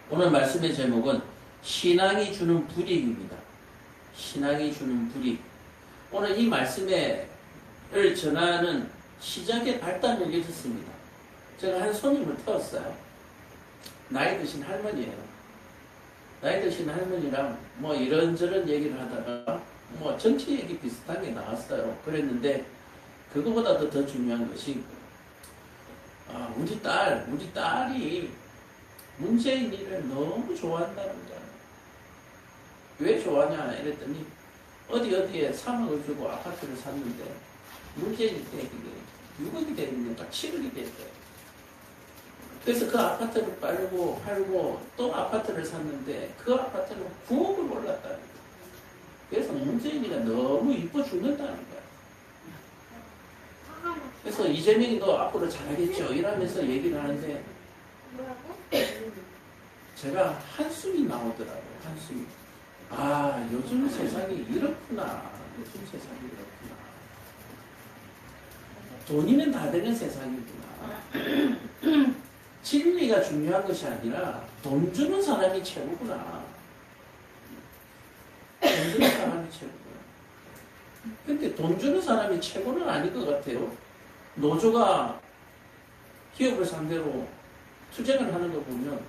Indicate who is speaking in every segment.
Speaker 1: 오늘 말씀의 제목은 신앙이 주는 불이익입니다. 신앙이 주는 불이익. 오늘 이 말씀을 전하는 시작의 발단을 읽었습니다. 제가 한 손님을 태웠어요. 나이 드신 할머니예요. 나이 드신 할머니랑 뭐 이런저런 얘기를 하다가 뭐 정치 얘기 비슷한 게 나왔어요. 그랬는데 그거보다도 더 중요한 것이 우리 딸이 문재인이를 너무 좋아한다는 거야. 왜 좋아하냐 이랬더니 어디에 3억을 주고 아파트를 샀는데 문재인 때 그게 6억이 되는가 7억이 됐대요. 그래서 그 아파트를 팔고 또 아파트를 샀는데 그 아파트는 9억을 올랐다는 거야. 그래서 문재인이가 너무 이뻐 죽는다는 거야. 그래서 이재명이 너 앞으로 잘하겠죠 이러면서 얘기를 하는데 제가 한숨이 나오더라고요. 한숨이. 요즘 세상이 이렇구나. 요즘 세상이 이렇구나. 돈이면 다 되는 세상이구나. 진리가 중요한 것이 아니라 돈 주는 사람이 최고구나. 돈 주는 사람이 최고구나. 근데 돈 주는 사람이 최고는 아닐 것 같아요. 노조가 기업을 상대로 투쟁을 하는 거 보면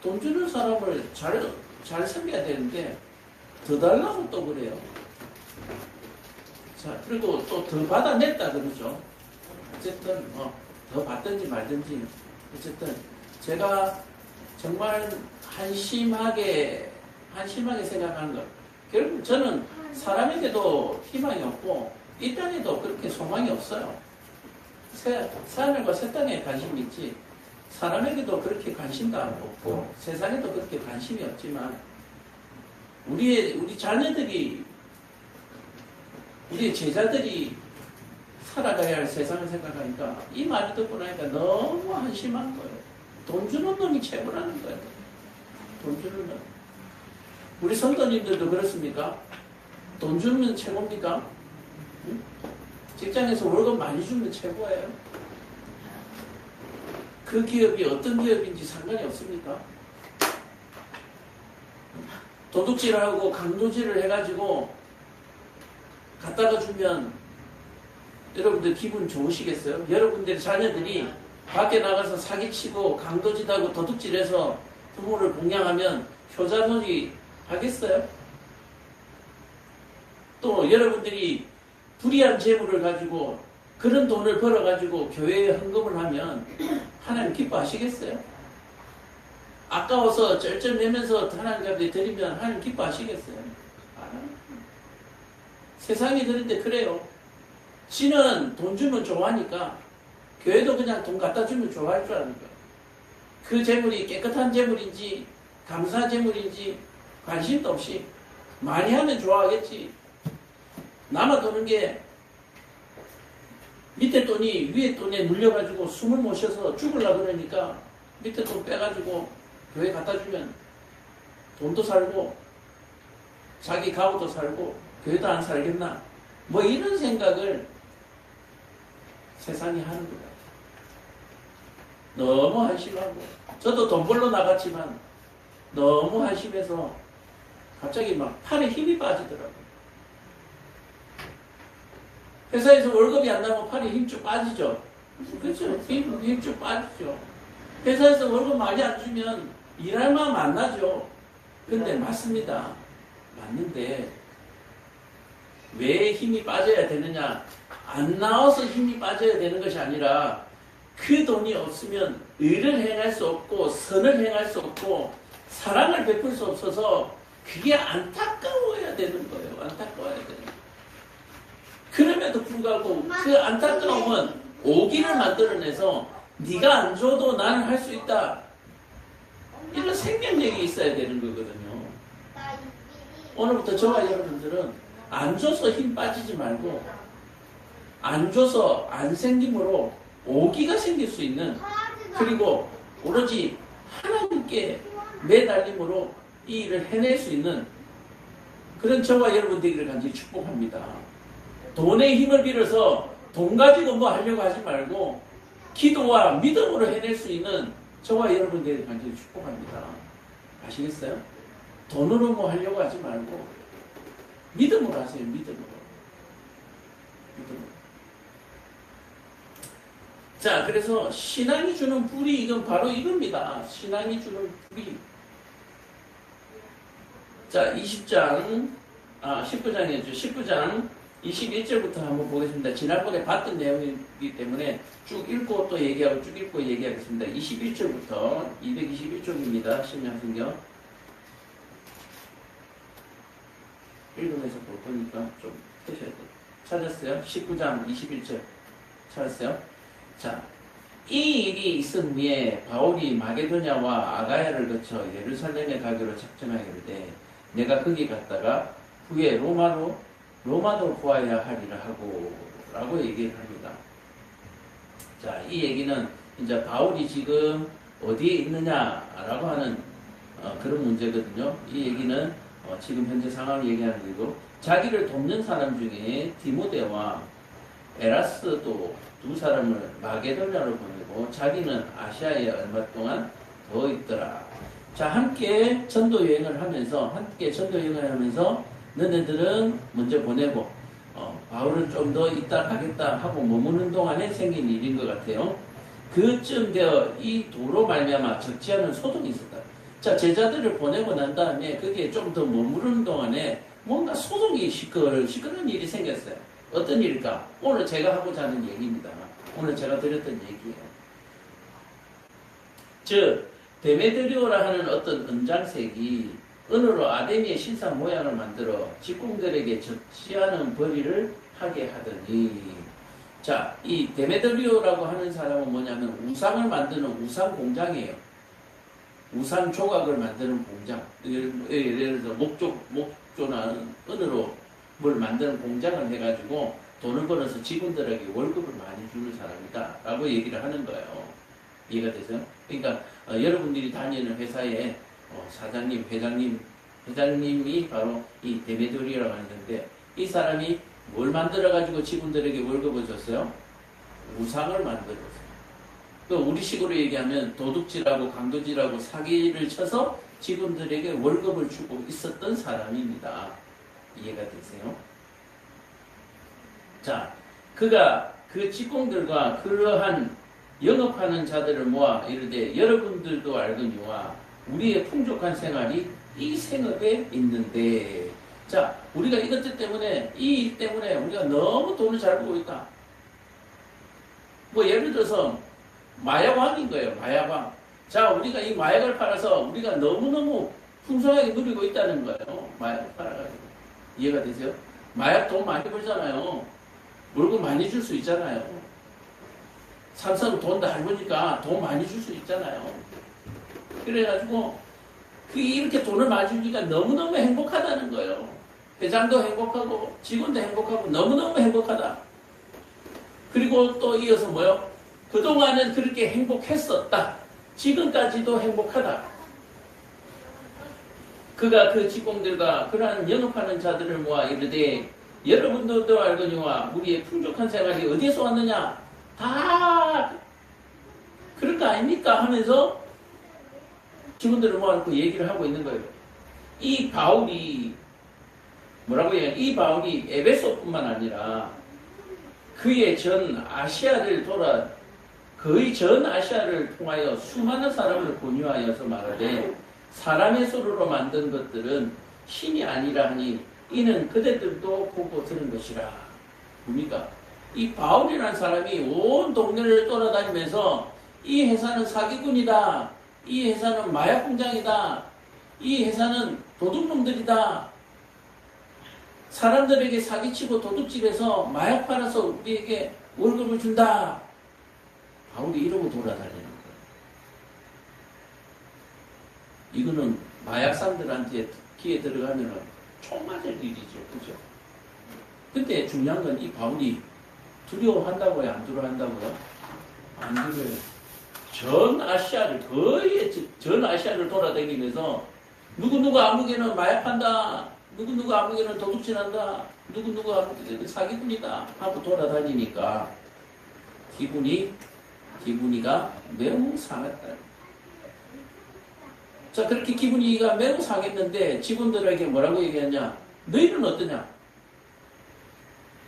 Speaker 1: 돈 주는 사람을 잘 섬겨야 되는데 더 달라고 또 그래요. 자, 그리고 또 더 받아냈다 그러죠. 어쨌든 더 받든지 말든지 어쨌든 제가 정말 한심하게 생각하는 것. 결국 저는 사람에게도 희망이 없고 이 땅에도 그렇게 소망이 없어요. 하늘과 새 땅에 관심이 있지 사람에게도 그렇게 관심도 없고 세상에도 그렇게 관심이 없지만 우리 자녀들이 우리의 제자들이 살아가야 할 세상을 생각하니까 이 말을 듣고 나니까 너무 한심한 거예요. 돈 주는 놈이 최고라는 거예요. 돈 주는 놈. 우리 성도님들도 그렇습니까? 돈 주면 최고입니까? 응? 직장에서 월급 많이 주면 최고예요. 그 기업이 어떤 기업인지 상관이 없습니까? 도둑질하고 강도질을 해가지고 갖다가 주면 여러분들 기분 좋으시겠어요? 여러분들 자녀들이 밖에 나가서 사기치고 강도질하고 도둑질해서 부모를 공양하면 효자놀이 하겠어요? 또 여러분들이 불의한 재물을 가지고 그런 돈을 벌어가지고 교회에 헌금을 하면 하나님 기뻐하시겠어요? 아까워서 쩔쩔매면서 하나님 앞에 드리면 하나님 기뻐하시겠어요? 세상이 그런데 그래요. 지는 돈 주면 좋아하니까 교회도 그냥 돈 갖다 주면 좋아할 줄 아는 거예요. 그 재물이 깨끗한 재물인지 감사한 재물인지 관심도 없이 많이 하면 좋아하겠지. 남아 도는 게 밑에 돈이 위에 돈에 눌려가지고 숨을 못 쉬어서 죽으려고 그러니까 밑에 돈 빼가지고 교회 갖다 주면 돈도 살고 자기 가구도 살고 교회도 안 살겠나 뭐 이런 생각을 세상이 하는 거야. 너무 한심하고 저도 돈 벌러 나갔지만 너무 한심해서 갑자기 막 팔에 힘이 빠지더라고요. 회사에서 월급이 안 나면 팔에 힘 쭉 빠지죠. 그렇죠. 힘 쭉 빠지죠. 회사에서 월급 많이 안 주면 일할 마음 안 나죠. 근데 맞습니다. 맞는데 왜 힘이 빠져야 되느냐? 안 나와서 힘이 빠져야 되는 것이 아니라 그 돈이 없으면 의를 행할 수 없고 선을 행할 수 없고 사랑을 베풀 수 없어서 그게 안타까워야 되는 거예요. 안타까워야 되는 거예요. 그럼에도 불구하고 그 안타까움은 오기를 만들어내서 네가 안 줘도 나는 할 수 있다. 이런 생명력이 있어야 되는 거거든요. 오늘부터 저와 여러분들은 안 줘서 힘 빠지지 말고 안 줘서 안 생김으로 오기가 생길 수 있는 그리고 오로지 하나님께 매달림으로 이 일을 해낼 수 있는 그런 저와 여러분들에게 간절히 축복합니다. 돈의 힘을 빌어서 돈 가지고 뭐 하려고 하지 말고 기도와 믿음으로 해낼 수 있는 저와 여러분들에게 간절히 축복합니다. 아시겠어요? 돈으로 뭐 하려고 하지 말고 믿음으로 하세요. 믿음으로. 자, 그래서 신앙이 주는 불이 이건 바로 이겁니다. 신앙이 주는 불이. 자, 19장이었죠. 19장 21절부터 한번 보겠습니다. 지난번에 봤던 내용이기 때문에 쭉 읽고 또 얘기하고 쭉 읽고 얘기하겠습니다. 21절부터 221쪽입니다. 신약성경. 읽으면서 볼 거니까 좀 하셔야 돼요. 찾았어요? 19장 21절. 찾았어요? 자, 이 일이 있은 후에 바울이 마게도냐와 아가야를 거쳐 예루살렘에 가기로 작정하였는데 내가 거기 갔다가 후에 로마도 보아야 하리라 하고 라고 얘기를 합니다. 자, 이 얘기는 이제 바울이 지금 어디에 있느냐라고 하는 그런 문제거든요. 이 얘기는 지금 현재 상황을 얘기하는 거고 자기를 돕는 사람 중에 디모데와 에라스도 두 사람을 마게도냐로 보내고 자기는 아시아에 얼마 동안 더 있더라. 자, 함께 전도 여행을 하면서 너네들은 먼저 보내고 바울은 좀 더 있다 가겠다 하고 머무는 동안에 생긴 일인 것 같아요. 그쯤 되어 이 도로 말미암아 적지 않은 소동이 있었다. 자, 제자들을 보내고 난 다음에 그게 좀 더 머무르는 동안에 뭔가 소동이 시끄러운 일이 생겼어요. 어떤 일일까? 오늘 제가 하고자 하는 얘기입니다. 오늘 제가 드렸던 얘기예요. 즉, 데메드리오라 하는 어떤 은장색이 은으로 아데미의 신사 모양을 만들어 직공들에게 적지 않은 벌이를 하게 하더니, 자, 이 데메드리오라고 하는 사람은 뭐냐면 우상을 만드는 우상 공장이에요. 우상 조각을 만드는 공장. 예를 들어서 목조나 은으로 뭘 만드는 공장을 해가지고 돈을 벌어서 직원들에게 월급을 많이 주는 사람이다 라고 얘기를 하는 거예요. 이해가 되세요? 그러니까 여러분들이 다니는 회사에 사장님, 회장님이 바로 이 데메드리오라고 하는데 이 사람이 뭘 만들어가지고 직원들에게 월급을 줬어요? 우상을 만들었어요. 또 우리식으로 얘기하면 도둑질하고 강도질하고 사기를 쳐서 직원들에게 월급을 주고 있었던 사람입니다. 이해가 되세요? 자, 그가 그 직공들과 그러한 영업하는 자들을 모아 이르되 여러분들도 알거니와 우리의 풍족한 생활이 이 생업에 있는데, 자, 우리가 이것들 때문에 이 일 때문에 우리가 너무 돈을 잘 벌고 있다. 뭐 예를 들어서 마약왕인 거예요. 마약왕. 자, 우리가 이 마약을 팔아서 우리가 너무너무 풍성하게 누리고 있다는 거예요. 마약을 팔아가지고. 이해가 되세요? 마약 돈 많이 벌잖아요. 월급 많이 줄 수 있잖아요. 삼성 돈 잘 버니까 돈 많이 줄 수 있잖아요. 그래가지고 이렇게 돈을 많이 주니까 너무너무 행복하다는 거예요. 회장도 행복하고 직원도 행복하고 너무너무 행복하다. 그리고 또 이어서 뭐요? 그동안은 그렇게 행복했었다. 지금까지도 행복하다. 그가 그 직공들과 그러한 영업하는 자들을 모아 이르되 여러분들도 알거니와 우리의 풍족한 생활이 어디에서 왔느냐? 다 그럴 거 아닙니까? 하면서 직원들을 모아놓고 얘기를 하고 있는 거예요. 이 바울이 뭐라고 해요? 이 바울이 에베소뿐만 아니라 그의 거의 전 아시아를 통하여 수많은 사람을 권유하여서 말하되 사람의 손으로 만든 것들은 신이 아니라 하니 이는 그대들도 보고 들은 것이라. 뭡니까? 이 바울이라는 사람이 온 동네를 돌아다니면서 이 회사는 사기꾼이다. 이 회사는 마약 공장이다. 이 회사는 도둑놈들이다. 사람들에게 사기치고 도둑질해서 마약 팔아서 우리에게 월급을 준다. 바울이 이러고 돌아다니는 거예요. 이거는 마약상들한테 귀에 들어가면 총 맞을 일이죠. 그죠? 근데 중요한 건 이 바울이 두려워한다고요? 안 두려워한다고요? 안 두려워요. 전 아시아를 돌아다니면서 누구누구 아무개는 마약 판다. 누구누구 아무개는 도둑질한다. 누구누구 아무개는 사기꾼이다. 하고 돌아다니니까 기분이가 매우 상했다. 자, 그렇게 기분이가 매우 상했는데 직원들에게 뭐라고 얘기하냐? 너희는 어떠냐?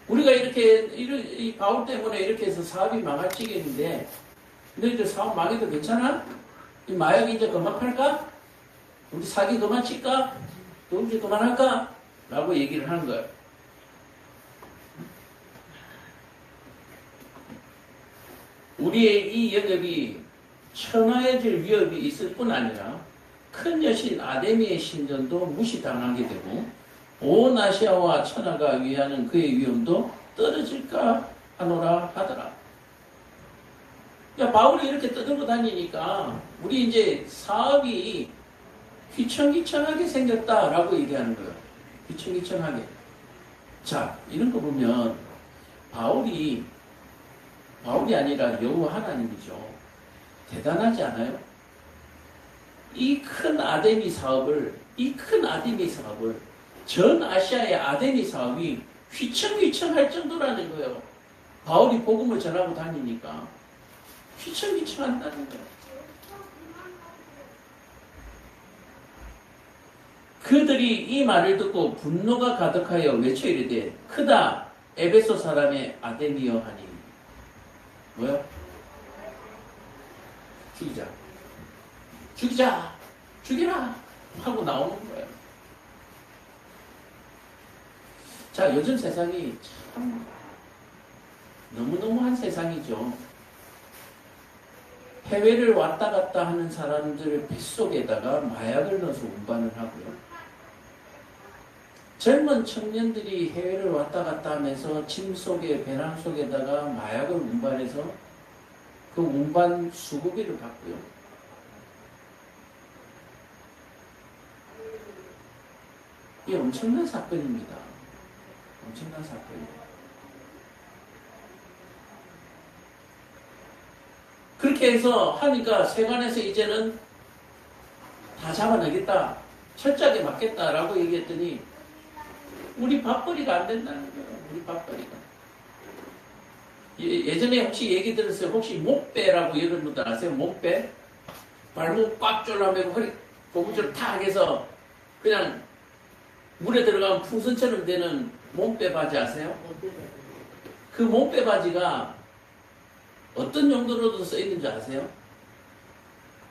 Speaker 1: 우리가 이 바울 때문에 이렇게 해서 사업이 망할 지경인데 너희들 사업 망해도 괜찮아? 이 마약 이제 그만 팔까? 우리 사기 그만 칠까? 돈지 그만할까? 라고 얘기를 하는 거예요. 우리의 이 영역이 천하해질 위협이 있을 뿐 아니라 큰 여신 아데미의 신전도 무시당하게 되고 온 아시아와 천하가 위하는 그의 위험도 떨어질까 하노라 하더라. 그러니까 바울이 이렇게 떠들고 다니니까 우리 이제 사업이 휘청휘청하게 생겼다라고 얘기하는 거예요. 휘청휘청하게. 자, 이런 거 보면 바울이 아니라 여호와 하나님이죠. 대단하지 않아요? 이 큰 아데미 사업을 전 아시아의 아데미 사업이 휘청휘청할 정도라는 거예요. 바울이 복음을 전하고 다니니까 휘청휘청한다는 거예요. 그들이 이 말을 듣고 분노가 가득하여 외쳐 이르되 크다 에베소 사람의 아데미여 하니. 뭐야? 죽이라 하고 나오는 거예요. 자, 요즘 세상이 참 너무너무한 세상이죠. 해외를 왔다 갔다 하는 사람들 뱃속에다가 마약을 넣어서 운반을 하고요. 젊은 청년들이 해외를 왔다 갔다 하면서 짐 속에, 배낭 속에다가 마약을 운반해서 그 운반 수고비를 받고요. 이게 엄청난 사건입니다. 엄청난 사건이에요. 그렇게 해서 하니까 세관에서 이제는 다 잡아내겠다, 철저하게 맞겠다라고 얘기했더니 우리 밥벌이가 안 된다는 거예요. 우리 밥벌이가. 예전에 혹시 얘기 들었어요? 혹시 목배라고 이런 분들 아세요? 목배? 발목 꽉 졸라매고 허리 고무줄 탁 해서 그냥 물에 들어가면 풍선처럼 되는 몸빼 바지 아세요? 그 몸빼 바지가 어떤 용도로도 쓰이는지 아세요?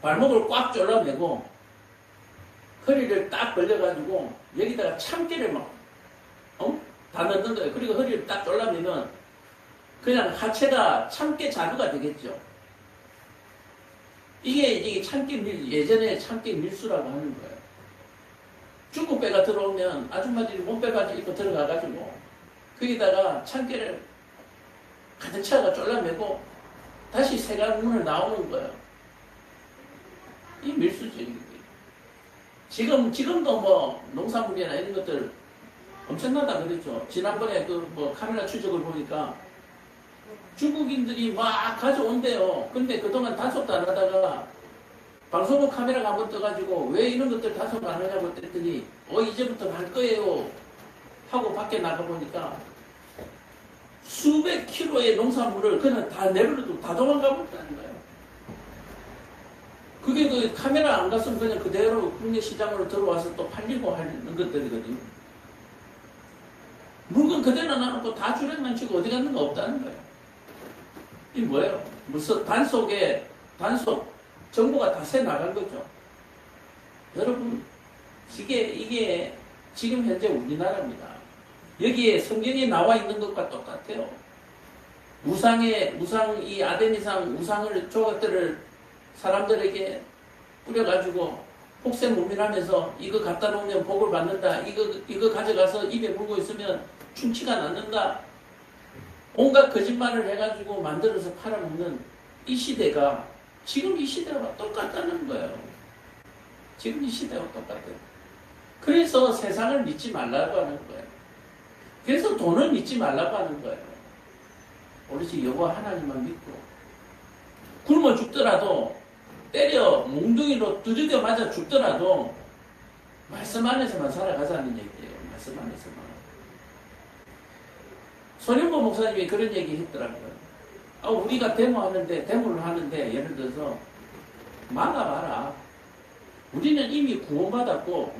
Speaker 1: 발목을 꽉 졸라매고 허리를 딱 벌려가지고 여기다가 참깨를 다 넣는 거예요. 그리고 허리를 딱 졸라매면 그냥 하체가 참깨 자루가 되겠죠. 이게 예전에 참깨 밀수라고 하는 거예요. 중국배가 들어오면 아줌마들이 몸빼 바지 입고 들어가가지고 거기다가 참깨를 가득 채워가 졸라매고 다시 세관문을 나오는 거예요. 이 밀수지. 지금도 뭐 농산물이나 이런 것들 엄청나다 그랬죠. 지난번에 카메라 추적을 보니까 중국인들이 막 가져온대요. 근데 그동안 단속도 안 하다가 방송국 카메라가 한번 떠가지고 왜 이런 것들 단속 안 하냐고 했더니 이제부터 할 거예요 하고 밖에 나가보니까 수백 킬로의 농산물을 그냥 다 내버려두고 다 도망가 버렸다는 거예요. 그게 그 카메라 안 갔으면 그냥 그대로 국내 시장으로 들어와서 또 팔리고 하는 것들이거든요. 물건 그대로 놔놓고 다 주랭만 치고 어디 갔는 거 없다는 거예요. 이게 뭐예요? 무슨 단속 정보가 다 새 나간 거죠. 여러분, 이게 지금 현재 우리나라입니다. 여기에 성경에 나와 있는 것과 똑같아요. 이 아데미상 우상을 조각들을 사람들에게 뿌려가지고 혹세무민하면서 이거 갖다 놓으면 복을 받는다. 이거 가져가서 입에 물고 있으면 충치가 낫는다. 온갖 거짓말을 해가지고 만들어서 팔아먹는 이 시대가 지금 이 시대와 똑같다는 거예요. 지금 이 시대와 똑같아요. 그래서 세상을 믿지 말라고 하는 거예요. 그래서 돈을 믿지 말라고 하는 거예요. 오로지 여호와 하나님만 믿고 굶어 죽더라도 때려 몽둥이로 두들겨 맞아 죽더라도 말씀 안에서만 살아가자는 얘기예요. 말씀 안에서만. 손영보 목사님이 그런 얘기 했더라고요. 우리가 데모를 하는데 예를 들어서 막아봐라. 우리는 이미 구원받았고,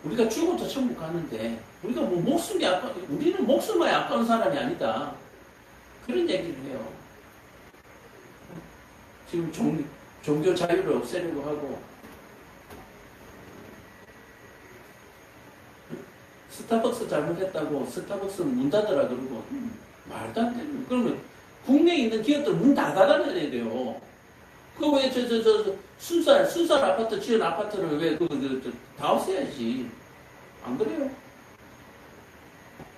Speaker 1: 우리가 죽어도 천국 가는데, 우리가 뭐 우리는 목숨에 아까운 사람이 아니다. 그런 얘기를 해요. 지금 종교 자유를 없애려고 하고, 스타벅스 잘못했다고 스타벅스 문 닫으라 그러고, 말도 안 되는. 그러면 국내에 있는 기업들 문 다 닫아내야 돼요. 그 왜 순살 아파트 지은 아파트를 왜 다 없애야지. 안 그래요?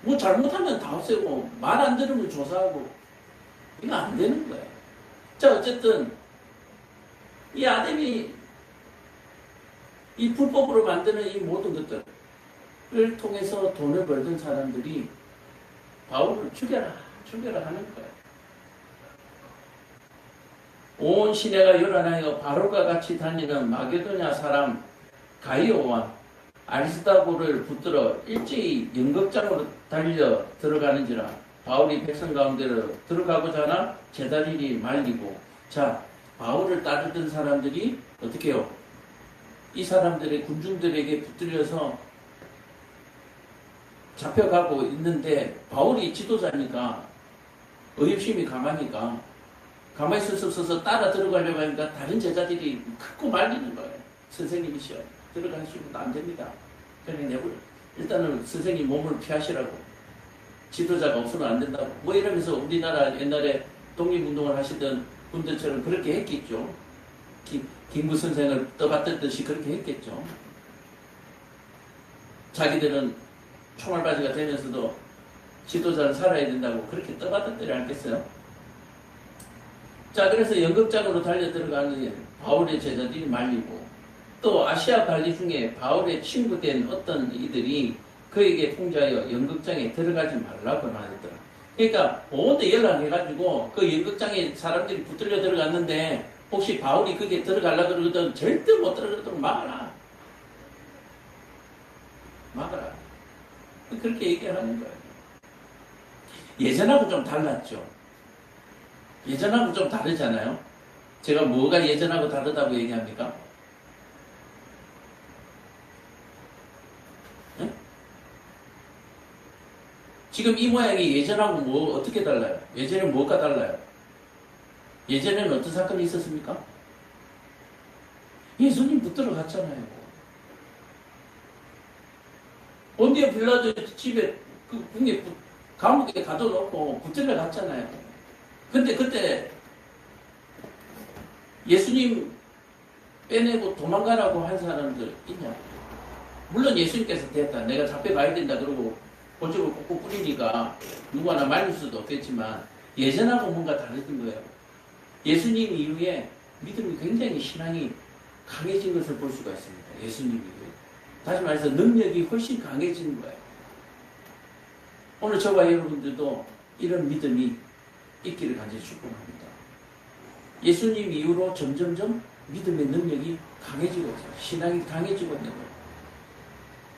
Speaker 1: 뭐 잘못하면 다 없애고 말 안 들으면 조사하고 이거 안 되는 거예요. 자, 어쨌든 이 아담이 이 불법으로 만드는 이 모든 것들을 통해서 돈을 벌던 사람들이 바울을 죽여라 하는 거예요. 온 시내가 요란하여 바울과 같이 다니는 마게도냐 사람 가이오와 아리스다고를 붙들어 일제히 연극장으로 달려 들어가는지라. 바울이 백성 가운데로 들어가고자 하나 제자리이 말리고. 자, 바울을 따르던 사람들이 어떻게 해요? 이 사람들의 군중들에게 붙들려서 잡혀가고 있는데, 바울이 지도자니까 의협심이 강하니까 가만히 서서 따라 들어가려고 하니까 다른 제자들이 크고 말리는 거예요. 선생님이시여, 들어가시면 안 됩니다. 그냥 일단은 선생님 몸을 피하시라고. 지도자가 없으면 안 된다고. 뭐 이러면서 우리나라 옛날에 독립운동을 하시던 분들처럼 그렇게 했겠죠. 김구 선생을 떠받들듯이 그렇게 했겠죠. 자기들은 총알바지가 되면서도 지도자는 살아야 된다고 그렇게 떠받들더라 않겠어요? 자, 그래서 연극장으로 달려 들어가는 바울의 제자들이 말리고, 또 아시아 관리 중에 바울의 친구된 어떤 이들이 그에게 통자하여 연극장에 들어가지 말라고 하더라. 그러니까 온데 연락해가지고 그 연극장에 사람들이 붙들려 들어갔는데 혹시 바울이 거기에 들어가려고 그러거든 절대 못 들어가도록 막아라. 그렇게 얘기하는 거예요. 예전하고 좀 달랐죠. 예전하고 좀 다르잖아요. 제가 뭐가 예전하고 다르다고 얘기합니까? 네? 지금 이 모양이 예전하고 뭐 어떻게 달라요? 예전에 뭐가 달라요? 예전에는 어떤 사건이 있었습니까? 예수님 붙들어 갔잖아요. 본디오 빌라도 집에 감옥에 가둬놓고 붙들어 갔잖아요. 근데 그때 예수님 빼내고 도망가라고 한 사람들 있냐? 물론 예수님께서 됐다. 내가 잡혀가야 된다. 그러고 고집을 꾹꾹 뿌리니까 누구 하나 말릴 수도 없겠지만 예전하고 뭔가 다르던 거예요. 예수님 이후에 믿음이 굉장히 신앙이 강해진 것을 볼 수가 있습니다. 예수님 이후에. 다시 말해서 능력이 훨씬 강해진 거예요. 오늘 저와 여러분들도 이런 믿음이 있기를 간절히 축복합니다. 예수님 이후로 점점점 믿음의 능력이 강해지고 있어요. 신앙이 강해지고 있는 거예요.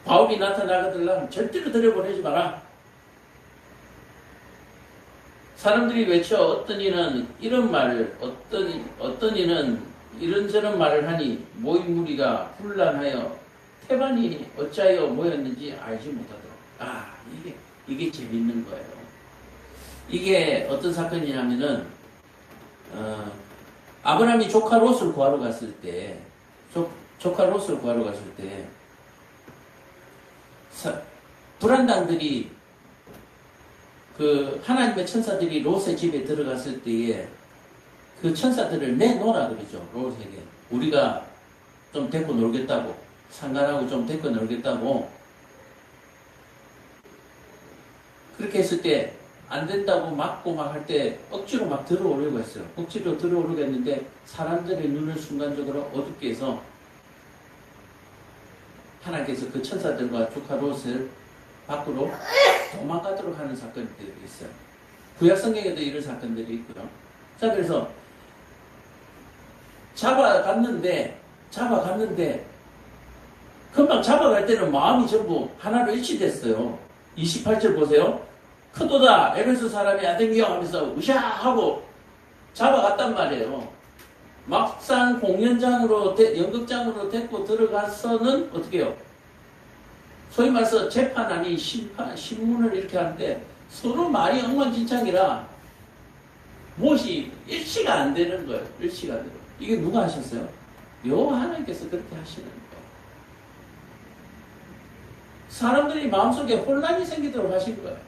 Speaker 1: 바울이 나타나거들라면 절대로 들여보내지 마라. 사람들이 외쳐 어떤 이는 이런 말을, 어떤 이는 이런저런 말을 하니 모인 무리가 혼란하여 태반이 어찌하여 모였는지 알지 못하더라. 이게 재밌는 거예요. 이게 어떤 사건이냐면은 아브라함이 조카 롯을 구하러 갔을 때, 불안당들이 그 하나님의 천사들이 롯의 집에 들어갔을 때에 그 천사들을 내놓으라 그러죠. 롯에게. 우리가 좀 데리고 놀겠다고, 상관하고 좀 데리고 놀겠다고. 그렇게 했을 때 안 된다고 막고 막 할 때 억지로 막 들어오려고 했어요. 억지로 들어오려고 했는데 사람들의 눈을 순간적으로 어둡게 해서 하나님께서 그 천사들과 조카 롯을 밖으로 도망가도록 하는 사건들이 있어요. 구약 성경에도 이런 사건들이 있고요. 자, 그래서 잡아갔는데 금방 잡아갈 때는 마음이 전부 하나로 일치됐어요. 28절 보세요. 크도다 에베소 사람이 아데미여 하면서 으샤 하고 잡아갔단 말이에요. 막상 공연장으로, 연극장으로 데리고 들어가서는 어떻게 해요? 소위 말해서 재판 아닌 신문을 이렇게 하는데 서로 말이 엉망진창이라 무엇이 일치가 안 되는 거예요. 일치가 안 되는 거예요. 이게 누가 하셨어요? 여호와 하나님께서 그렇게 하시는 거예요. 사람들이 마음속에 혼란이 생기도록 하신 거예요.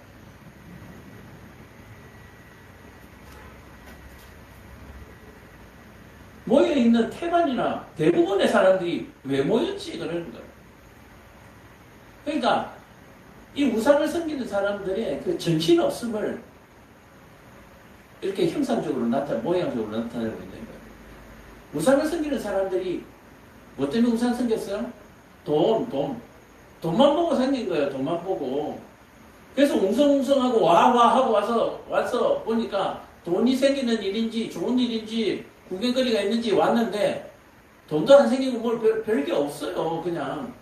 Speaker 1: 모여있는 태반이나 대부분의 사람들이 왜 모였지? 그러는 거예요. 그러니까 이 우상을 섬기는 사람들의 그 정신없음을 이렇게 형상적으로 모양적으로 나타내고 있는 거예요. 우상을 섬기는 사람들이 뭐 때문에 우상 섬겼어요? 돈만 보고 생긴 거예요. 돈만 보고. 그래서 웅성웅성하고 와 하고 와서 보니까 돈이 생기는 일인지 좋은 일인지 구경거리가 있는지 왔는데 돈도 안 생기고 뭘 별게 없어요. 그냥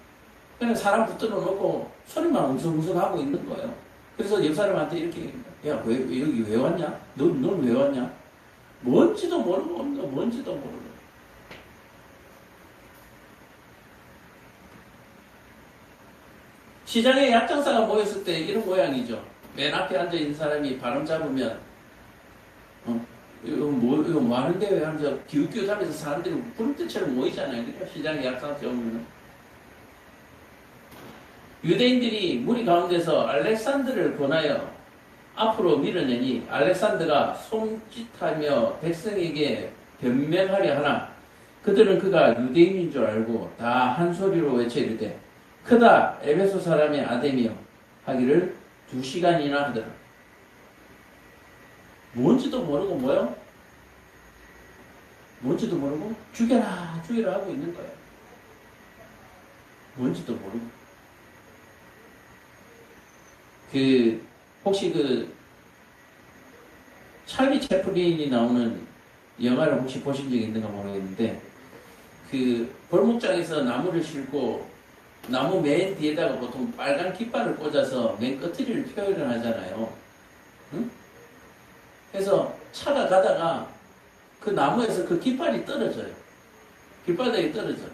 Speaker 1: 사람 붙들어 놓고 소리만 웅성웅성 하고 있는 거예요. 그래서 옆 사람한테 이렇게 얘기합니다. 야, 여기 왜 왔냐? 넌 왜 왔냐? 뭔지도 모르고 뭔지도 모르고. 시장에 약장사가 모였을 때 이런 모양이죠. 맨 앞에 앉아있는 사람이 발음 잡으면 이거 뭐 하는데 왜 하면서 기웃기웃하면서 사람들이 구름대처럼 모이잖아요. 그죠? 시장에 약장사 오면 유대인들이 무리 가운데서 알렉산드를 권하여 앞으로 밀어내니 알렉산드가 손짓하며 백성에게 변명하려 하나 그들은 그가 유대인인 줄 알고 다 한 소리로 외쳐 이르되 크다 에베소 사람의 아데미여 하기를 2시간이나 하더라. 뭔지도 모르고 뭐요? 뭔지도 모르고 죽여라 하고 있는 거예요. 뭔지도 모르고. 혹시 찰리 채플린이 나오는 영화를 혹시 보신 적이 있는가 모르겠는데, 골목장에서 나무를 싣고, 나무 맨 뒤에다가 보통 빨간 깃발을 꽂아서 맨 끝을 표현을 하잖아요. 응? 그래서 차가 가다가 그 나무에서 그 깃발이 떨어져요. 깃바닥이 떨어져요.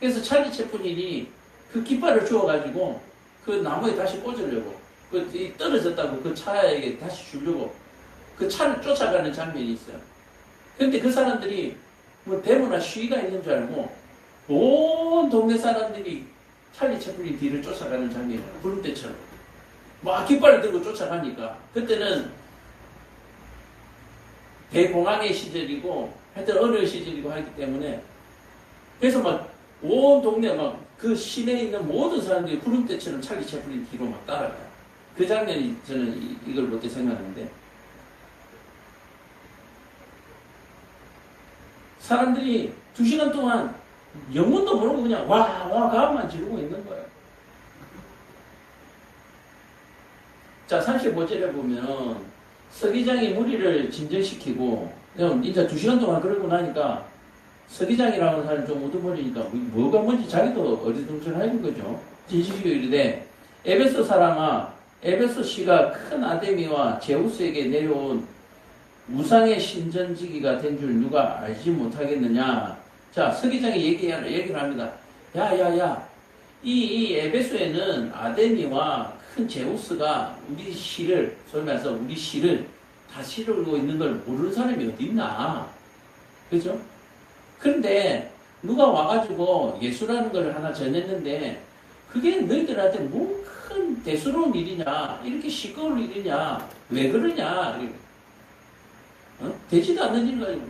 Speaker 1: 그래서 찰리 채플린이 그 깃발을 주워가지고 그 나무에 다시 꽂으려고, 떨어졌다고 그 차에게 다시 주려고 그 차를 쫓아가는 장면이 있어요. 근데 그 사람들이 뭐 데모나 시위가 있는 줄 알고 온 동네 사람들이 찰리 채플린 뒤를 쫓아가는 장면이에요. 구름대처럼. 막 깃발을 들고 쫓아가니까. 그때는 대공황의 시절이고 하여튼 어려운 시절이고 하기 때문에 그래서 막 온 동네 그 시내에 있는 모든 사람들이 구름대처럼 찰리 채플린 뒤로 막 따라가요. 그 장면이 저는 이걸 볼 때 생각하는데 사람들이 2시간 동안 영문도 모르고 그냥 와 가만 지르고 있는 거예요. 자, 35절에 보면 서기장이 무리를 진정시키고 이제 2시간 동안 그러고 나니까 서기장이라는 사람이 좀 우두머리니까 뭐가 뭔지 자기도 어리둥절하는 거죠. 진실이 이르되 에베소 사람아 에베소 씨가 큰 아데미와 제우스에게 내려온 우상의 신전지기가 된 줄 누가 알지 못하겠느냐. 자, 서기장이 얘기를 합니다. 야. 이 에베소에는 아데미와 큰 제우스가 우리 시를, 소위 말해서 우리 시를 다스리고 있는 걸 모르는 사람이 어디 있나. 그죠? 그런데 누가 와가지고 예수라는 걸 하나 전했는데 그게 너희들한테 뭐 큰 대수로운 일이냐, 이렇게 시끄러운 일이냐, 왜 그러냐, 되지도 않는 일을 가지고.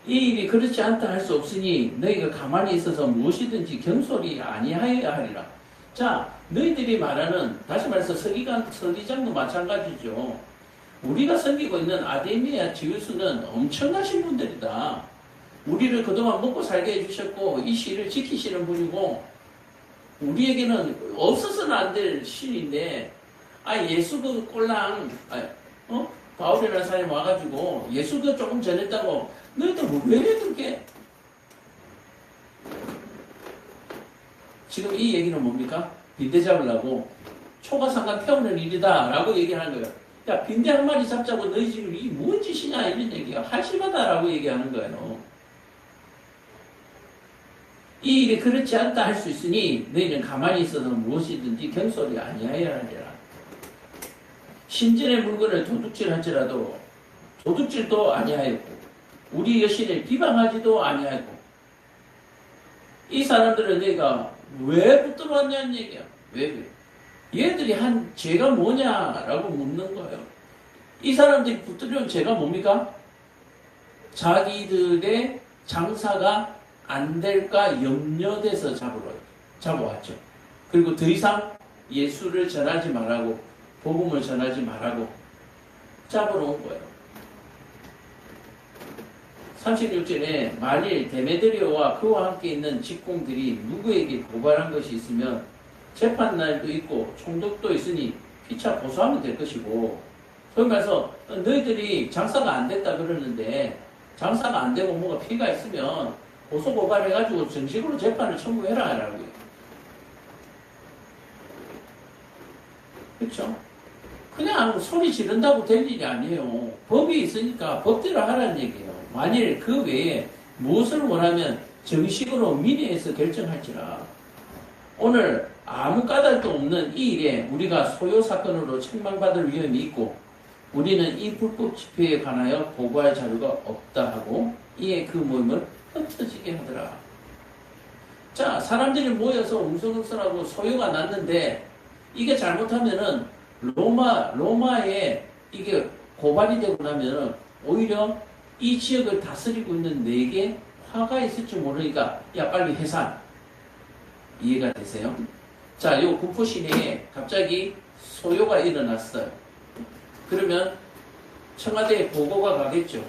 Speaker 1: 이 일이 그렇지 않다 할 수 없으니 너희가 가만히 있어서 무엇이든지 경솔이 아니하여야 하리라. 자, 너희들이 말하는, 다시 말해서 서기장도 마찬가지죠. 우리가 섬기고 있는 아데미와 지우스는 엄청나신 분들이다. 우리를 그동안 먹고 살게 해주셨고 이 시를 지키시는 분이고 우리에게는 없어서는 안 될 신인데 예수 그 꼴랑 바울이라는 사람이 와가지고 예수 그 조금 전했다고 너희들 왜 그렇게 지금 이 얘기는 뭡니까? 빈대 잡으려고 초가상관 태우는 일이다 라고 얘기하는 거예요. 야, 빈대 한 마리 잡자고 너희 지금 이게 뭔 짓이냐, 이런 얘기야. 한심하다라고 얘기하는 거예요. 이 일이 그렇지 않다 할 수 있으니 너희는 가만히 있어서 무엇이든지 경솔이 아니하여야 하리라. 신전의 물건을 도둑질할지라도 도둑질도 아니하였고 우리 여신을 비방하지도 아니하였고 이 사람들은 너희가 왜 붙들어 왔냐는 얘기야. 왜? 얘들이 한 죄가 뭐냐라고 묻는 거예요. 이 사람들이 붙들려온 죄가 뭡니까? 자기들의 장사가 안 될까 염려돼서 잡아왔죠. 그리고 더 이상 예수를 전하지 말라고, 복음을 전하지 말라고 잡으러 온 거예요. 36절에 만일 데메드리오와 그와 함께 있는 직공들이 누구에게 고발한 것이 있으면 재판날도 있고 총독도 있으니 피차 고소하면 될 것이고, 그러면서 너희들이 장사가 안 됐다 그러는데 장사가 안 되고 뭐가 피가 있으면 고소 고발해가지고 정식으로 재판을 청구해라 라고요. 그렇죠? 그냥 소리 지른다고 될 일이 아니에요. 법이 있으니까 법대로 하라는 얘기예요. 만일 그 외에 무엇을 원하면 정식으로 민의에서 결정할지라. 오늘 아무 까닭도 없는 이 일에 우리가 소요 사건으로 책망받을 위험이 있고 우리는 이 불법 집회에 관하여 보고할 자료가 없다 하고 이에 그 모임을 흩어지게 하더라. 자, 사람들이 모여서 웅성웅성하고 소요가 났는데 이게 잘못하면은 로마에 이게 고발이 되고 나면은 오히려 이 지역을 다스리고 있는 내게 화가 있을 줄 모르니까 야 빨리 해산. 이해가 되세요? 자, 요 군포 시내에 갑자기 소요가 일어났어요. 그러면 청와대에 보고가 가겠죠.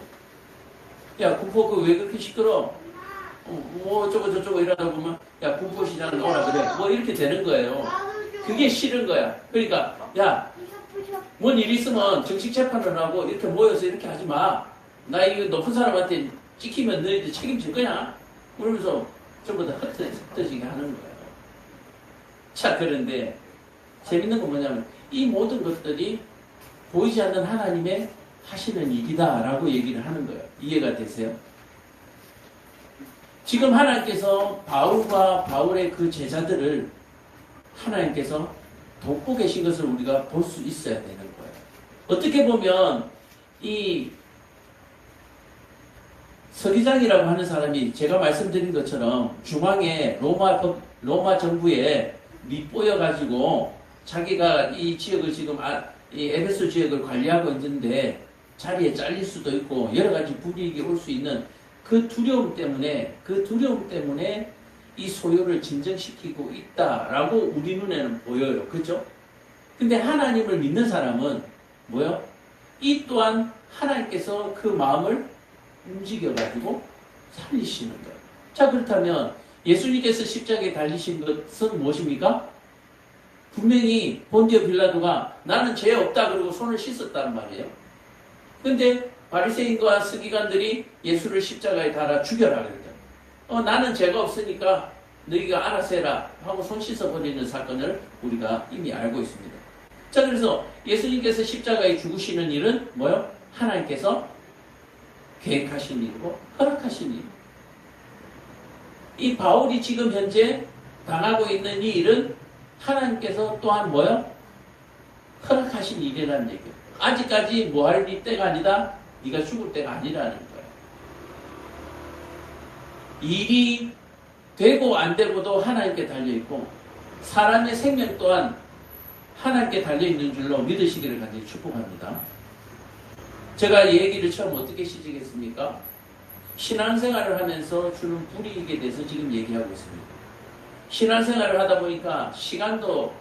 Speaker 1: 야, 군포 그 왜 그렇게 시끄러? 뭐 어쩌고 저쩌고 이러다 보면 야, 군포시장 오라 그래. 뭐 이렇게 되는 거예요. 그게 싫은 거야. 그러니까 야, 뭔 일 있으면 정식 재판을 하고 이렇게 모여서 이렇게 하지 마. 나 이거 높은 사람한테 찍히면 너희들 책임질 거냐? 그러면서 전부 다 흩어지게 하는 거예요. 자, 그런데 재밌는 건 뭐냐면 이 모든 것들이 보이지 않는 하나님의 하시는 일이다라고 얘기를 하는 거예요. 이해가 되세요? 지금 하나님께서 바울과 바울의 그 제자들을 하나님께서 돕고 계신 것을 우리가 볼 수 있어야 되는 거예요. 어떻게 보면 이 서기장이라고 하는 사람이 제가 말씀드린 것처럼 중앙에 로마 정부에 밑보여가지고 자기가 이 지역을 지금 이 에베소 지역을 관리하고 있는데 자리에 잘릴 수도 있고 여러 가지 불이익이 올 수 있는 그 두려움 때문에 이 소요를 진정시키고 있다라고 우리 눈에는 보여요. 그렇죠? 근데 하나님을 믿는 사람은 뭐요? 이 또한 하나님께서 그 마음을 움직여가지고 살리시는 거예요. 자, 그렇다면 예수님께서 십자가에 달리신 것은 무엇입니까? 분명히 본디오 빌라도가 나는 죄 없다 그러고 손을 씻었단 말이에요. 근데 바리새인과 서기관들이 예수를 십자가에 달아 죽여라 그랬다. 나는 죄가 없으니까 너희가 알아서 해라 하고 손 씻어버리는 사건을 우리가 이미 알고 있습니다. 자, 그래서 예수님께서 십자가에 죽으시는 일은 뭐요? 하나님께서 계획하신 일이고 허락하신 일. 이 바울이 지금 현재 당하고 있는 이 일은 하나님께서 또한 뭐요? 허락하신 일이라는 얘기예요. 아직까지 뭐 할 때가 아니다. 네가 죽을 때가 아니라는 거예요. 일이 되고 안 되고도 하나님께 달려있고 사람의 생명 또한 하나님께 달려있는 줄로 믿으시기를 간절히 축복합니다. 제가 이 얘기를 처음 어떻게 시작했습니까? 신앙생활을 하면서 주는 불이익에 대해서 지금 얘기하고 있습니다. 신앙생활을 하다 보니까 시간도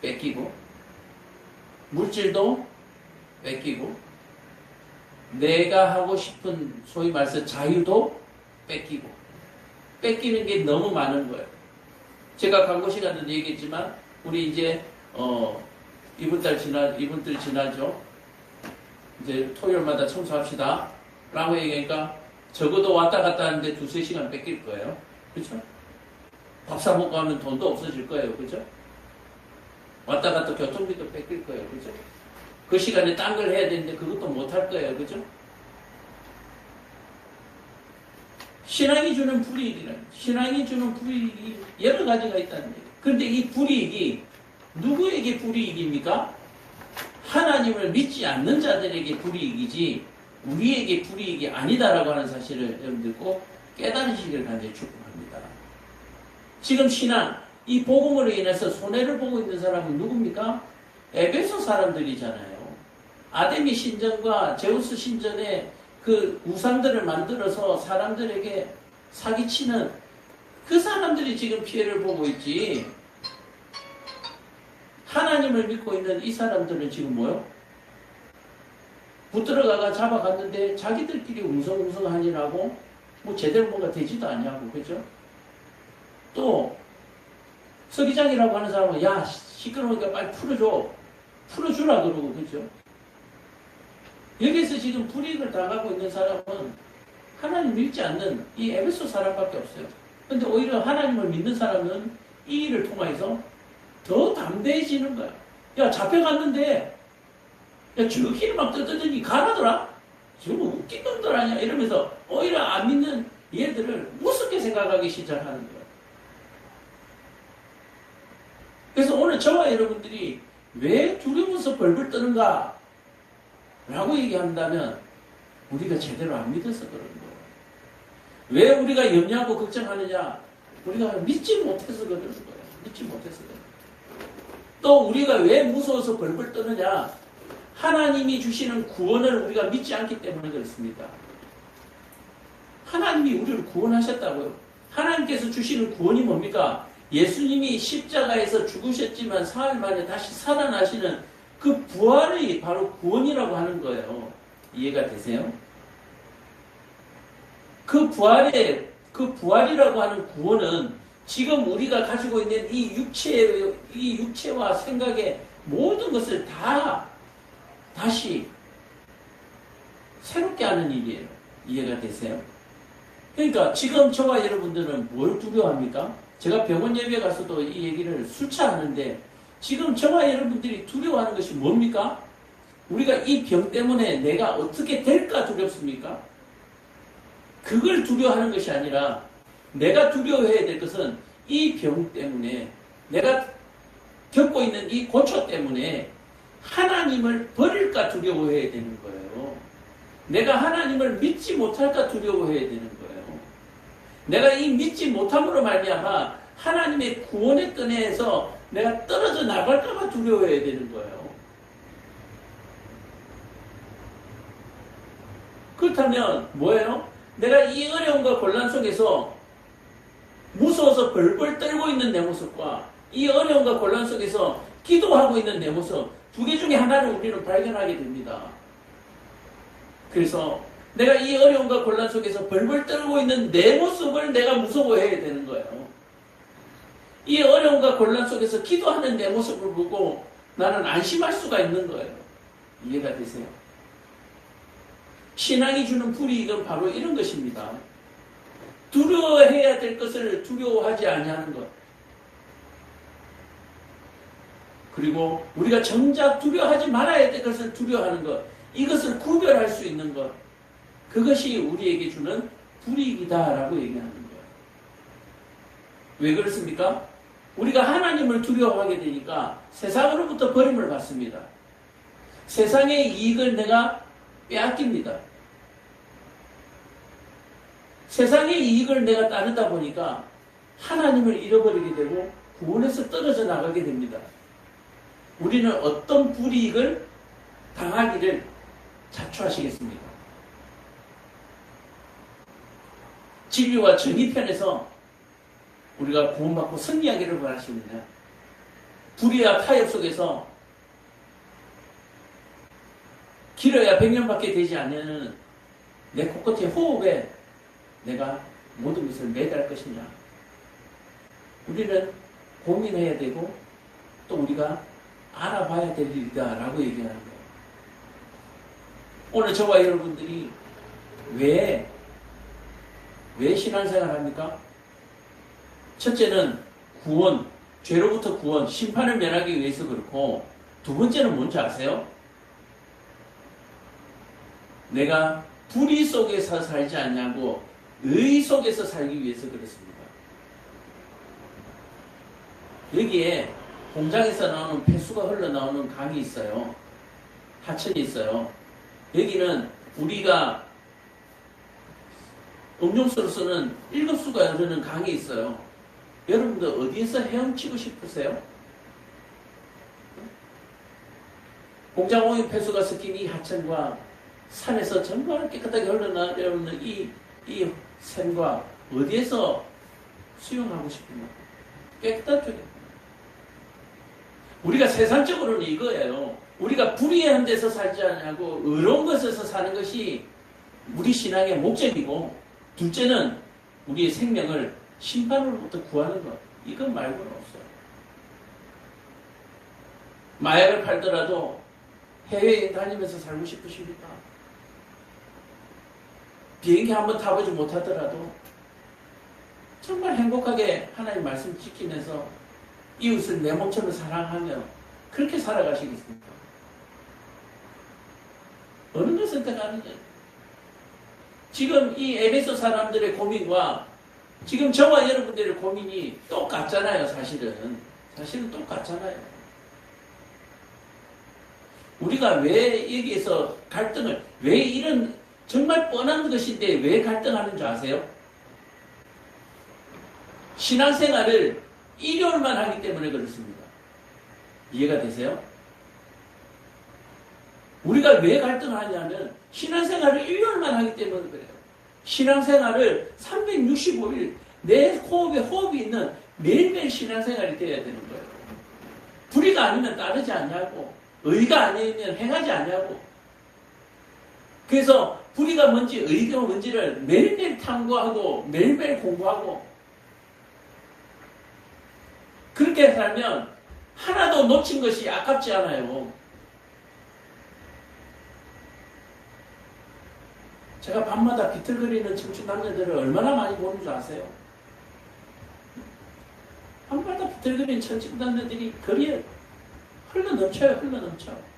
Speaker 1: 뺏기고 물질도 뺏기고 내가 하고 싶은 소위 말해서 자유도 뺏기고 뺏기는 게 너무 많은 거예요. 제가 광고 시간에도 얘기했지만 우리 이제 이분들 지나죠. 이제 토요일마다 청소합시다 라고 얘기하니까 적어도 왔다 갔다 하는데 2-3시간 뺏길 거예요. 그렇죠? 밥 사 먹고 하면 돈도 없어질 거예요. 그렇죠? 왔다 갔다 교통비도 뺏길 거예요. 그렇죠? 그 시간에 딴 걸 해야 되는데 그것도 못 할 거예요. 그죠? 신앙이 주는 신앙이 주는 불이익이 여러 가지가 있다는 얘기예요. 그런데 이 불이익이 누구에게 불이익입니까? 하나님을 믿지 않는 자들에게 불이익이지 우리에게 불이익이 아니다라고 하는 사실을 여러분들 꼭 깨달으시기를 간절히 축복합니다. 지금 신앙, 이 복음으로 인해서 손해를 보고 있는 사람은 누굽니까? 에베소 사람들이잖아요. 아데미 신전과 제우스 신전의 그 우상들을 만들어서 사람들에게 사기치는 그 사람들이 지금 피해를 보고 있지. 하나님을 믿고 있는 이 사람들은 지금 뭐요? 붙들어가가 잡아갔는데 자기들끼리 웅성웅성하니라고 뭐 제대로 뭔가 되지도 않냐고. 그죠? 또 서기장이라고 하는 사람은 야 시끄러우니까 빨리 풀어주라 그러고. 그죠? 여기서 지금 불이익을 당하고 있는 사람은 하나님 믿지 않는 이 에베소 사람밖에 없어요. 근데 오히려 하나님을 믿는 사람은 이 일을 통해서 더 담대해지는 거야. 야 잡혀갔는데 야 저기를 막 뜯더니 가라더라? 저거 웃긴 놈들 아니야? 이러면서 오히려 안 믿는 얘들을 우습게 생각하기 시작하는 거야. 그래서 오늘 저와 여러분들이 왜 두려워서 벌벌 떠는가? 라고 얘기한다면 우리가 제대로 안 믿어서 그런 거예요. 왜 우리가 염려하고 걱정하느냐? 우리가 믿지 못해서 그러는 거예요. 믿지 못해서 그러는 거예요. 또 우리가 왜 무서워서 벌벌 떠느냐? 하나님이 주시는 구원을 우리가 믿지 않기 때문에 그렇습니다. 하나님이 우리를 구원하셨다고요. 하나님께서 주시는 구원이 뭡니까? 예수님이 십자가에서 죽으셨지만 사흘 만에 다시 살아나시는 그 부활이 바로 구원이라고 하는 거예요. 이해가 되세요? 그 부활이라고 하는 구원은 지금 우리가 가지고 있는 이 육체와 생각의 모든 것을 다시 새롭게 하는 일이에요. 이해가 되세요? 그러니까 지금 저와 여러분들은 뭘 두려워합니까? 제가 병원 예배에 가서도 이 얘기를 수차 하는데 지금 저와 여러분들이 두려워하는 것이 뭡니까? 우리가 이 병 때문에 내가 어떻게 될까 두렵습니까? 그걸 두려워하는 것이 아니라 내가 두려워해야 될 것은 이 병 때문에 내가 겪고 있는 이 고초 때문에 하나님을 버릴까 두려워해야 되는 거예요. 내가 하나님을 믿지 못할까 두려워해야 되는 거예요. 내가 이 믿지 못함으로 말미암아 하나님의 구원의 끈에서 내가 떨어져 나갈까봐 두려워해야 되는 거예요. 그렇다면 뭐예요? 내가 이 어려움과 곤란 속에서 무서워서 벌벌 떨고 있는 내 모습과 이 어려움과 곤란 속에서 기도하고 있는 내 모습 두 개 중에 하나를 우리는 발견하게 됩니다. 그래서 내가 이 어려움과 곤란 속에서 벌벌 떨고 있는 내 모습을 내가 무서워해야 되는 거예요. 이 어려움과 곤란 속에서 기도하는 내 모습을 보고 나는 안심할 수가 있는 거예요. 이해가 되세요? 신앙이 주는 불이익은 바로 이런 것입니다. 두려워해야 될 것을 두려워하지 아니하는 것. 그리고 우리가 정작 두려워하지 말아야 될 것을 두려워하는 것. 이것을 구별할 수 있는 것. 그것이 우리에게 주는 불이익이다라고 얘기하는 거예요. 왜 그렇습니까? 우리가 하나님을 두려워하게 되니까 세상으로부터 버림을 받습니다. 세상의 이익을 내가 빼앗깁니다. 세상의 이익을 내가 따르다 보니까 하나님을 잃어버리게 되고 구원에서 떨어져 나가게 됩니다. 우리는 어떤 불이익을 당하기를 자초하시겠습니까? 진리와 정의 편에서 우리가 구원받고 승리하기를 원하시느냐? 불의와 타협 속에서 길어야 100년밖에 되지 않는 내 코끝의 호흡에 내가 모든 것을 매달할 것이냐? 우리는 고민해야 되고 또 우리가 알아봐야 될 일이다라고 얘기하는 거예요. 오늘 저와 여러분들이 왜 신앙생활을 합니까? 첫째는 구원, 죄로부터 구원, 심판을 면하기 위해서 그렇고 두 번째는 뭔지 아세요? 내가 불의 속에서 살지 않냐고 의 속에서 살기 위해서 그렇습니다. 여기에 공장에서 나오는 폐수가 흘러나오는 강이 있어요. 하천이 있어요. 여기는 우리가 음용수로 쓰는 1급수가 흐르는 강이 있어요. 여러분들 어디에서 헤엄치고 싶으세요? 공장 오염 폐수가 섞인 이 하천과 산에서 정말 깨끗하게 흘러나오는 이 샘과 어디에서 수용하고 싶은가? 깨끗한 쪽에. 우리가 세상적으로는 이거예요. 우리가 불의한 데서 살지 않냐고 의로운 것에서 사는 것이 우리 신앙의 목적이고, 둘째는 우리의 생명을 심판으로부터 구하는 것. 이것 말고는 없어요. 마약을 팔더라도 해외여행 다니면서 살고 싶으십니까? 비행기 한번 타보지 못하더라도 정말 행복하게 하나님 말씀 지키면서 이웃을 내 몸처럼 사랑하며 그렇게 살아가시겠습니까? 어느 걸 선택하느냐? 지금 이 에베소 사람들의 고민과 지금 저와 여러분들의 고민이 똑같잖아요. 사실은 똑같잖아요. 우리가 왜 여기에서 갈등을, 왜 이런 정말 뻔한 것인데 왜 갈등하는 줄 아세요? 신앙생활을 일요일만 하기 때문에 그렇습니다. 이해가 되세요? 우리가 왜 갈등하냐면 신앙생활을 일요일만 하기 때문에 그래요. 신앙생활을 365일 내 호흡에 호흡이 있는 매일매일 신앙생활이 되어야 되는 거예요. 불의가 아니면 따르지 않냐고, 의가 아니면 행하지 않냐고. 그래서 불의가 뭔지 의가 뭔지를 매일매일 탐구하고 매일매일 공부하고 그렇게 살면 하나도 놓친 것이 아깝지 않아요. 제가 밤마다 비틀거리는 청춘 남녀들을 얼마나 많이 보는 줄 아세요? 밤마다 비틀거리는 청춘 남녀들이 거리에 흘러넘쳐요.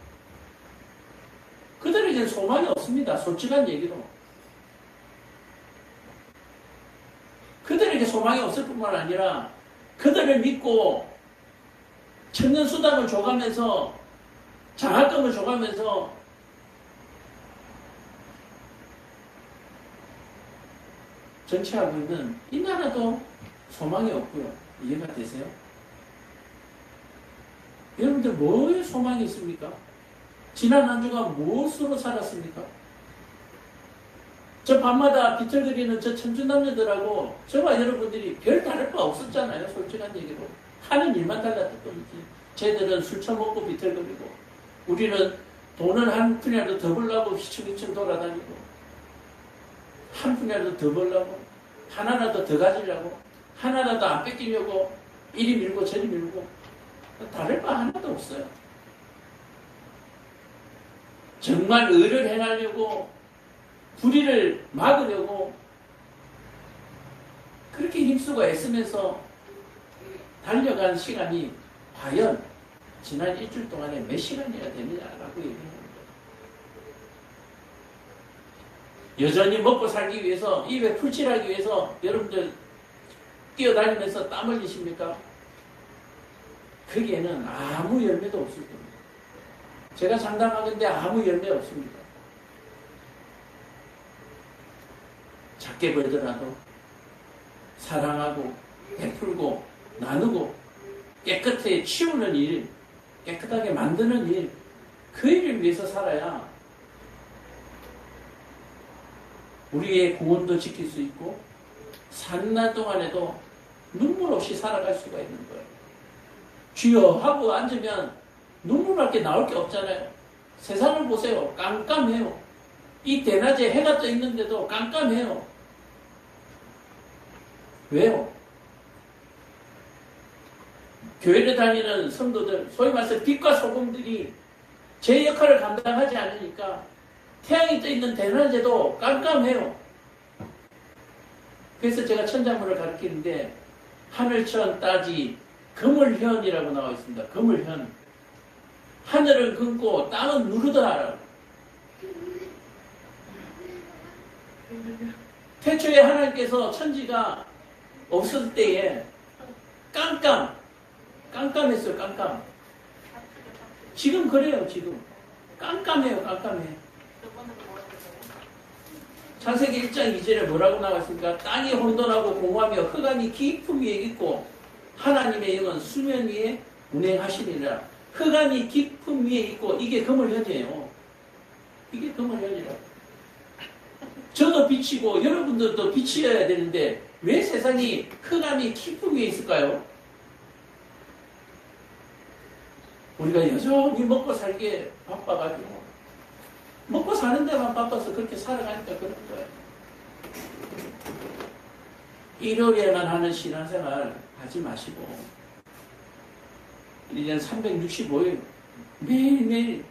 Speaker 1: 그들에게는 소망이 없습니다. 솔직한 얘기로. 그들에게 소망이 없을 뿐만 아니라 그들을 믿고 청년수당을 줘가면서 장학금을 줘가면서 정치하고 있는 이 나라도 소망이 없고요. 이해가 되세요? 여러분들 뭐에 소망이 있습니까? 지난 한 주간 무엇으로 살았습니까? 저 밤마다 비틀거리는 저 청춘 남녀들하고 저와 여러분들이 별 다를 바 없었잖아요. 솔직한 얘기로. 하는 일만 달랐던 뿐이지. 쟤들은 술 처먹고 비틀거리고 우리는 돈을 한 푼이라도 더 벌려고 휘청휘청 돌아다니고 한 푼이라도 더 벌려고 하나라도 더 가지려고 하나라도 안 뺏기려고 이리 밀고 저리 밀고 다를 바 하나도 없어요. 정말 의를 행하려고 불의를 막으려고 그렇게 힘쓰고 애쓰면서 달려간 시간이 과연 지난 일주일 동안에 몇 시간이나 되느냐라고 얘기합니다. 여전히 먹고 살기 위해서 입에 풀칠하기 위해서 여러분들 뛰어다니면서 땀 흘리십니까? 거기에는 아무 열매도 없을 겁니다. 제가 장담하건대 아무 열매 없습니다. 작게 벌더라도 사랑하고 베풀고 나누고 깨끗하게 치우는 일, 깨끗하게 만드는 일, 그 일을 위해서 살아야 우리의 구원도 지킬 수 있고 사는 날 동안에도 눈물 없이 살아갈 수가 있는 거예요. 주여 하고 앉으면 눈물밖에 나올 게 없잖아요. 세상을 보세요. 깜깜해요. 이 대낮에 해가 떠 있는데도 깜깜해요. 왜요? 교회를 다니는 성도들, 소위 말해서 빛과 소금들이 제 역할을 감당하지 않으니까 태양이 떠 있는 대낮에도 깜깜해요. 그래서 제가 천자문을 가르치는데 하늘천 따지 그물현이라고 나와 있습니다. 그물현. 하늘은 금고 땅은 누르다라고. 태초에 하나님께서 천지가 없을 때에 깜깜했어요. 깜깜. 지금 그래요. 지금 깜깜해요. 깜깜해. 창세기 1장 2절에 뭐라고 나왔습니까? 땅이 혼돈하고 공허하며 흑암이 깊음 위에 있고 하나님의 영은 수면 위에 운행하시리라. 흑암이 깊음 위에 있고 이게 그물현이에요. 이게 그물현이라. 저도 빛이고 여러분들도 빛이어야 되는데 왜 세상이 흑암이 깊음 위에 있을까요? 우리가 여전히 먹고 살기에 바빠가지고 먹고 사는 데만 바빠서 그렇게 살아가니까 그런 거예요. 일요일에만 하는 신앙생활 하지 마시고 1년 365일 매일매일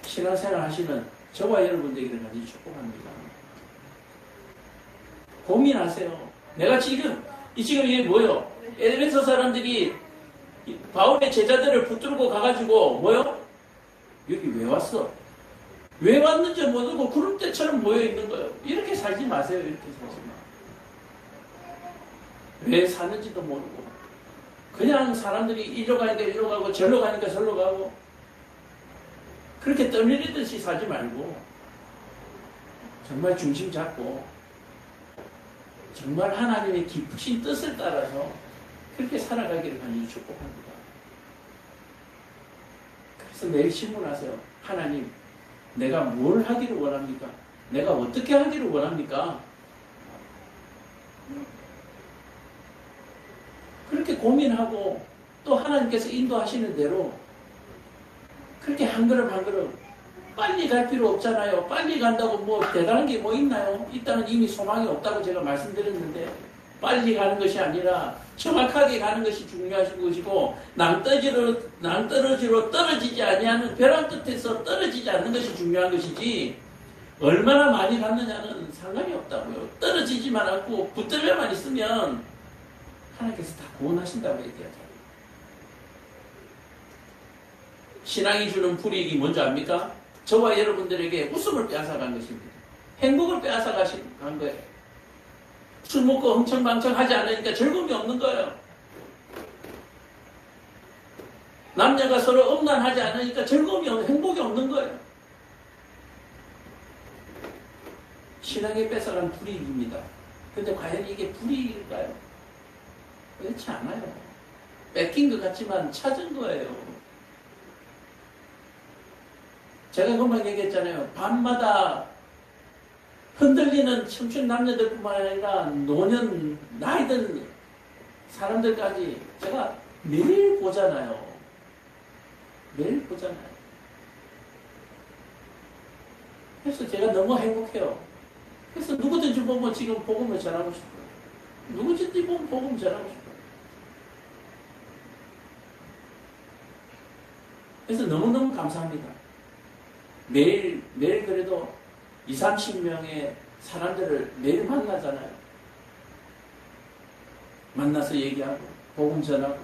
Speaker 1: 신앙생활 하시는 저와 여러분들에게 많이 축복합니다. 고민하세요. 내가 지금 이게 뭐요? 에베소 사람들이 바울의 제자들을 붙들고 가가지고 뭐요? 여기 왜 왔어? 왜 왔는지 모르고 구름대처럼 모여있는 거예요. 이렇게 살지 마세요. 이렇게 살지 마. 왜 사는지도 모르고 그냥 사람들이 이리로 가니까 이리로 가고 절로 가니까 절로 가고 그렇게 떠밀리듯이 살지 말고 정말 중심 잡고 정말 하나님의 깊으신 뜻을 따라서 그렇게 살아가기를 간절히 축복합니다. 그래서 매일 신문하세요. 하나님, 내가 뭘 하기를 원합니까? 내가 어떻게 하기를 원합니까? 그렇게 고민하고 또 하나님께서 인도하시는 대로 그렇게 한 걸음 한 걸음 빨리 갈 필요 없잖아요. 빨리 간다고 뭐 대단한 게 뭐 있나요? 있다면 이미 소망이 없다고 제가 말씀드렸는데 빨리 가는 것이 아니라 정확하게 가는 것이 중요하신 것이고 낭떠러지로 떨어지지 아니하는 벼랑 끝에서 떨어지지 않는 것이 중요한 것이지 얼마나 많이 갔느냐는 상관이 없다고요. 떨어지지만 않고 붙들려만 있으면 하나님께서 다 구원하신다고 얘기하잖아요. 신앙이 주는 불이익이 뭔지 압니까? 저와 여러분들에게 웃음을 빼앗아간 것입니다. 행복을 빼앗아간 거예요. 술 먹고 흥청망청 하지 않으니까 즐거움이 없는 거예요. 남녀가 서로 음란하지 않으니까 행복이 없는 거예요. 신앙에 뺏어간 불이익입니다. 근데 과연 이게 불이익일까요? 그렇지 않아요. 뺏긴 것 같지만 찾은 거예요. 제가 금방 얘기했잖아요. 밤마다 흔들리는 청춘 남녀들뿐만 아니라 노년, 나이 든 사람들까지 제가 매일 보잖아요. 매일 보잖아요. 그래서 제가 너무 행복해요. 그래서 누구든지 보면 지금 복음을 전하고 싶어요. 누구든지 보면 복음을 전하고 싶어요. 그래서 너무너무 감사합니다. 매일 그래도 20, 30명의 사람들을 매일 만나잖아요. 만나서 얘기하고 복음 전하고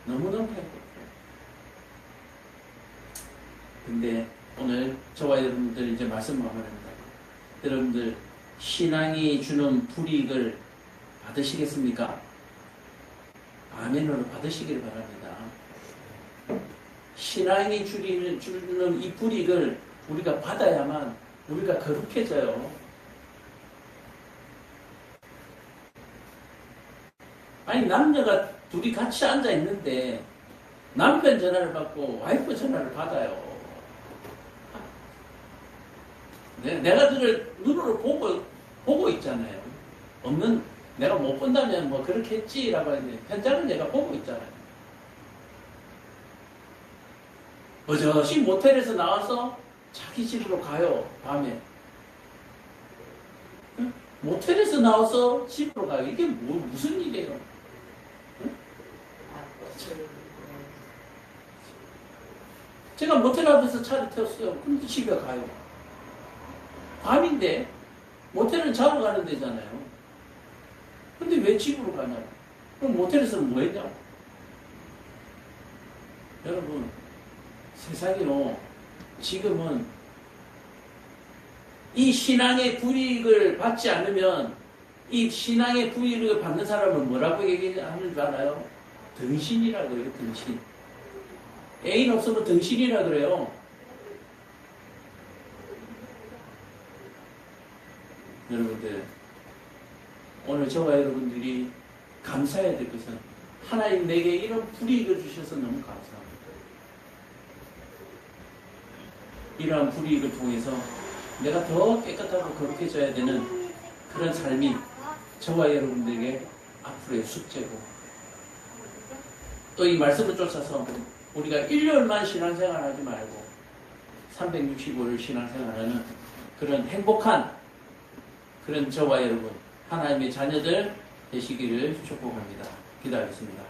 Speaker 1: 너무너무 행복해요. 근데 오늘 저와 여러분들 이제 말씀 마무리합니다. 여러분들 신앙이 주는 불이익을 받으시겠습니까? 아멘으로 받으시기를 바랍니다. 신앙이 주는 이 불이익을 우리가 받아야만 우리가 거룩해져요. 아니 남녀가 둘이 같이 앉아 있는데 남편 전화를 받고 와이프 전화를 받아요. 내가 그를 눈으로 보고 있잖아요. 내가 못 본다면 뭐 그렇게 했지라고 하는데 현장은 내가 보고 있잖아요. 어저씨 모텔에서 나와서 자기 집으로 가요. 밤에. 응? 모텔에서 나와서 집으로 가요. 이게 무슨 일이에요? 응? 제가 모텔 앞에서 차를 태웠어요. 그런데 집에 가요. 밤인데 모텔은 자러 가는 데잖아요. 근데 왜 집으로 가냐고. 그럼 모텔에서는 뭐 했냐고. 여러분 세상이요 지금은 이 신앙의 불이익을 받지 않으면 이 신앙의 불이익을 받는 사람은 뭐라고 얘기하는 줄 알아요? 등신이라고 그래요. 등신. 애인 없으면 등신이라 그래요. 여러분들, 오늘 저와 여러분들이 감사해야 될 것은 하나님 내게 이런 불이익을 주셔서 너무 감사합니다. 이러한 불이익을 통해서 내가 더 깨끗하고 거룩해져야 되는 그런 삶이 저와 여러분들에게 앞으로의 숙제고, 또 이 말씀을 쫓아서 우리가 1년만 신앙생활 하지 말고 365일 신앙생활하는 그런 행복한 그런 저와 여러분, 하나님의 자녀들 되시기를 축복합니다. 기도하겠습니다.